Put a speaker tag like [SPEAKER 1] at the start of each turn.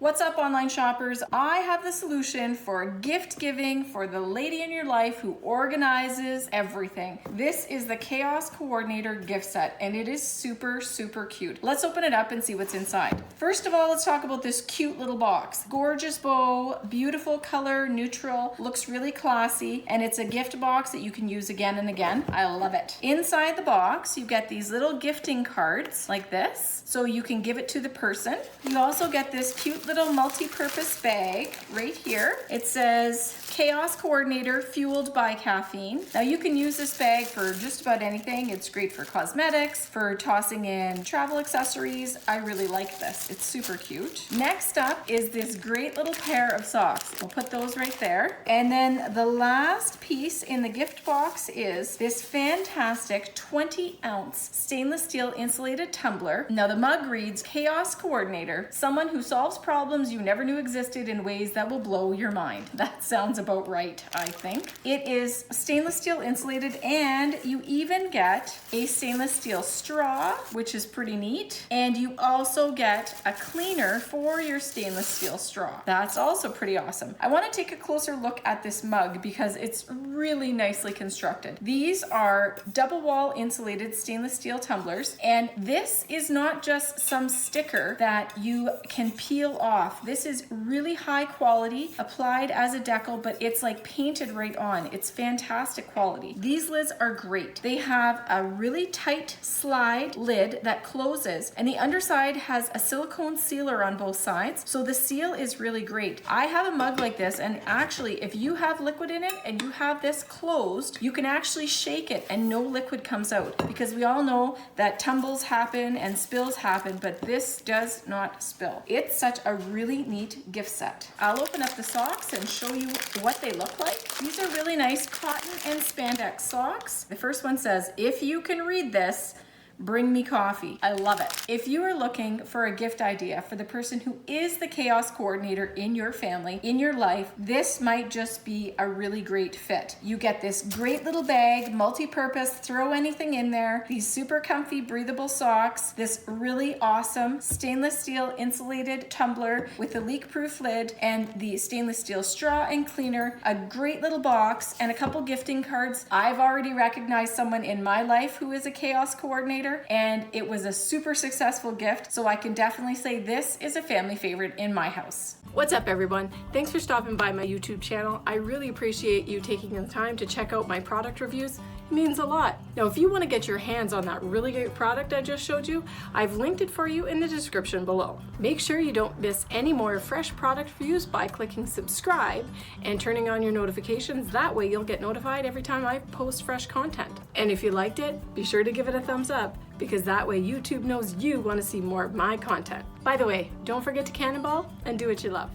[SPEAKER 1] What's up, online shoppers? I have the solution for gift giving for the lady in your life who organizes everything. This is the Chaos Coordinator gift set, and it is super, super cute. Let's open it up and see what's inside. First of all, let's talk about this cute little box. Gorgeous bow, beautiful color, neutral, looks really classy, and it's a gift box that you can use again and again. I love it. Inside the box, you get these little gifting cards like this, so you can give it to the person. You also get this cute little multi-purpose bag right here. It says Chaos Coordinator fueled by caffeine. Now you can use this bag for just about anything. It's great for cosmetics, for tossing in travel accessories. I really like this. It's super cute. Next up is this great little pair of socks. We'll put those right there. And then the last piece in the gift box is this fantastic 20-ounce stainless steel insulated tumbler. Now the mug reads, Chaos Coordinator, someone who solves problems you never knew existed in ways that will blow your mind. That sounds about right, I think. It is stainless steel insulated, and you even get a stainless steel straw, which is pretty neat. And you also get a cleaner for your stainless steel straw. That's also pretty awesome. I want to take a closer look at this mug because it's really nicely constructed. These are double wall insulated stainless steel tumblers, and this is not just some sticker that you can peel off. This is really high quality, applied as a decal, but it's like painted right on. It's fantastic quality. These lids are great. They have a really tight slide lid that closes, and the underside has a silicone sealer on both sides, so the seal is really great. I have a mug like this, and actually if you have liquid in it and you have this closed, you can actually shake it and no liquid comes out, because we all know that tumbles happen and spills happen, but this does not spill. It's such a really neat gift set. I'll open up the socks and show you what they look like. These are really nice cotton and spandex socks. The first one says, if you can read this, bring me coffee. I love it. If you are looking for a gift idea for the person who is the Chaos Coordinator in your family, in your life, this might just be a really great fit. You get this great little bag, multi-purpose, throw anything in there, these super comfy breathable socks, this really awesome stainless steel insulated tumbler with a leak-proof lid, and the stainless steel straw and cleaner, a great little box, and a couple gifting cards. I've already recognized someone in my life who is a Chaos Coordinator, and it was a super successful gift, so I can definitely say this is a family favorite in my house.
[SPEAKER 2] What's up, everyone? Thanks for stopping by my YouTube channel. I really appreciate you taking the time to check out my product reviews. It means a lot. Now, if you want to get your hands on that really great product I just showed you, I've linked it for you in the description below. Make sure you don't miss any more fresh product reviews by clicking subscribe and turning on your notifications. That way you'll get notified every time I post fresh content. And if you liked it, be sure to give it a thumbs up, because that way YouTube knows you want to see more of my content. By the way, don't forget to cannonball and do what you love.